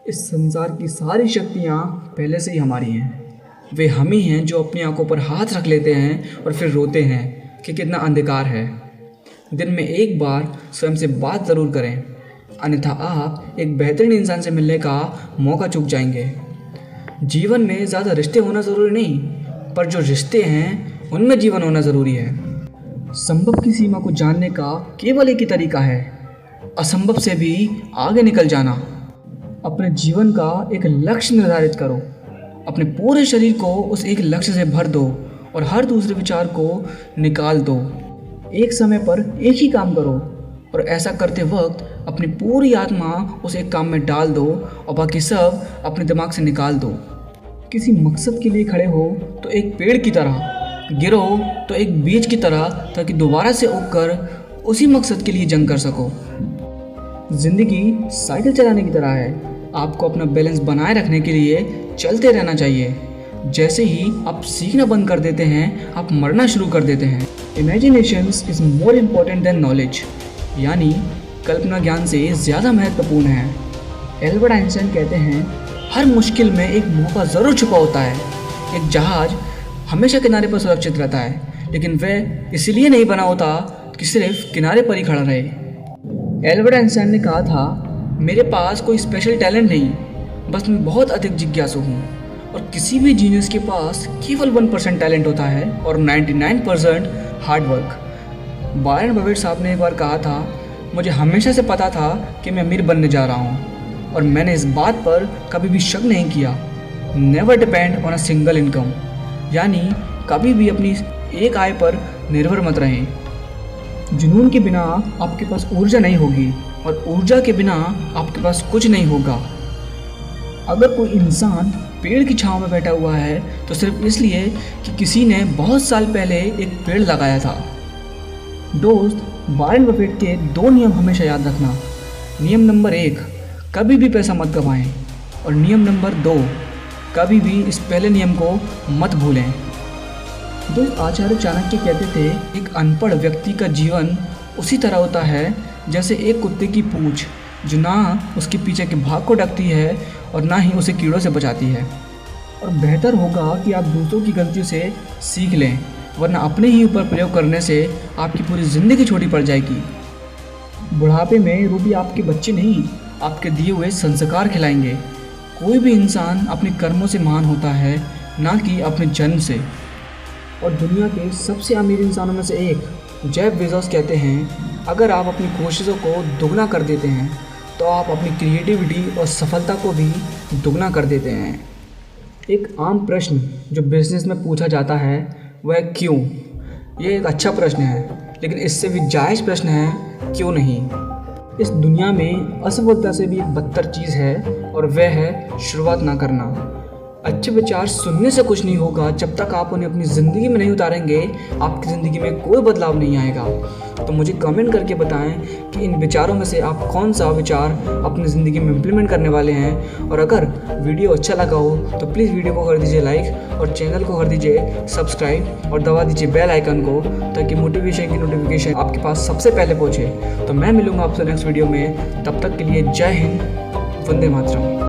इस संसार की सारी शक्तियाँ पहले से ही हमारी हैं। वे हम ही हैं जो अपनी आंखों पर हाथ रख लेते हैं और फिर रोते हैं कि कितना अंधकार है। दिन में एक बार स्वयं से बात ज़रूर करें, अन्यथा आप एक बेहतरीन इंसान से मिलने का मौका चूक जाएंगे। जीवन में ज़्यादा रिश्ते होना ज़रूरी नहीं, पर जो रिश्ते हैं उनमें जीवन होना ज़रूरी है। संभव की सीमा को जानने का केवल एक ही तरीका है, असंभव से भी आगे निकल जाना। अपने जीवन का एक लक्ष्य निर्धारित करो, अपने पूरे शरीर को उस एक लक्ष्य से भर दो और हर दूसरे विचार को निकाल दो। एक समय पर एक ही काम करो और ऐसा करते वक्त अपनी पूरी आत्मा उस एक काम में डाल दो और बाकी सब अपने दिमाग से निकाल दो। किसी मकसद के लिए खड़े हो तो एक पेड़ की तरह, गिरो तो एक बीज की तरह, ताकि दोबारा से उगकर उसी मकसद के लिए जंग कर सको। ज़िंदगी साइकिल चलाने की तरह है, आपको अपना बैलेंस बनाए रखने के लिए चलते रहना चाहिए। जैसे ही आप सीखना बंद कर देते हैं, आप मरना शुरू कर देते हैं। Imaginations is more important then knowledge, यानी कल्पना ज्ञान से ज़्यादा महत्वपूर्ण है। एल्बर्ट आइंस्टाइन कहते हैं, हर मुश्किल में एक मौका ज़रूर छुपा होता है। एक जहाज़ हमेशा किनारे पर सुरक्षित रहता है, लेकिन वह इसलिए नहीं बना होता कि सिर्फ किनारे पर ही खड़ा रहे। एल्बर्ट आइंस्टाइन ने कहा था, मेरे पास कोई स्पेशल टैलेंट नहीं, बस मैं बहुत अधिक जिज्ञासु हूँ। और किसी भी जीनियस के पास केवल 1% टैलेंट होता है और 99% हार्ड वर्क। वॉरेन बफेट साहब ने एक बार कहा था, मुझे हमेशा से पता था कि मैं अमीर बनने जा रहा हूँ और मैंने इस बात पर कभी भी शक नहीं किया। Never depend on a single income, यानी कभी भी अपनी एक आय पर निर्भर मत रहें। जुनून के बिना आपके पास ऊर्जा नहीं होगी और ऊर्जा के बिना आपके पास कुछ नहीं होगा। अगर कोई इंसान पेड़ की छांव में बैठा हुआ है तो सिर्फ इसलिए कि किसी ने बहुत साल पहले एक पेड़ लगाया था। दोस्त, वॉरेन बफेट के 2 नियम हमेशा याद रखना। नियम नंबर 1, कभी भी पैसा मत गंवाएं, और नियम नंबर 2, कभी भी इस पहले नियम को मत भूलें। दोस्त, आचार्य चाणक्य कहते थे, एक अनपढ़ व्यक्ति का जीवन उसी तरह होता है जैसे एक कुत्ते की पूंछ, जो ना उसके पीछे के भाग को ढकती है और ना ही उसे कीड़ों से बचाती है। और बेहतर होगा कि आप दूसरों की गलतियों से सीख लें, वरना अपने ही ऊपर प्रयोग करने से आपकी पूरी ज़िंदगी छोटी पड़ जाएगी। बुढ़ापे में रूबी आपके बच्चे नहीं, आपके दिए हुए संस्कार खिलाएंगे। कोई भी इंसान अपने कर्मों से महान होता है, ना कि अपने जन्म से। और दुनिया के सबसे अमीर इंसानों में से एक जेफ बेजोस कहते हैं, अगर आप अपनी कोशिशों को दुगना कर देते हैं तो आप अपनी क्रिएटिविटी और सफलता को भी दुगना कर देते हैं। एक आम प्रश्न जो बिजनेस में पूछा जाता है वह क्यों। ये एक अच्छा प्रश्न है, लेकिन इससे भी जायज़ प्रश्न है, क्यों नहीं। इस दुनिया में असफलता से भी एक बदतर चीज़ है और वह है शुरुआत ना करना। अच्छे विचार सुनने से कुछ नहीं होगा, जब तक आप उन्हें अपनी ज़िंदगी में नहीं उतारेंगे आपकी ज़िंदगी में कोई बदलाव नहीं आएगा। तो मुझे कमेंट करके बताएं कि इन विचारों में से आप कौन सा विचार अपनी ज़िंदगी में इम्प्लीमेंट करने वाले हैं। और अगर वीडियो अच्छा लगा हो तो प्लीज़ वीडियो को कर दीजिए लाइक और चैनल को कर दीजिए सब्सक्राइब और दबा दीजिए बेल आइकन को, ताकि मोटिवेशन की नोटिफिकेशन आपके पास सबसे पहले पहुँचे। तो मैं मिलूँगा आपसे नेक्स्ट वीडियो में, तब तक के लिए जय हिंद, वंदे मातरम।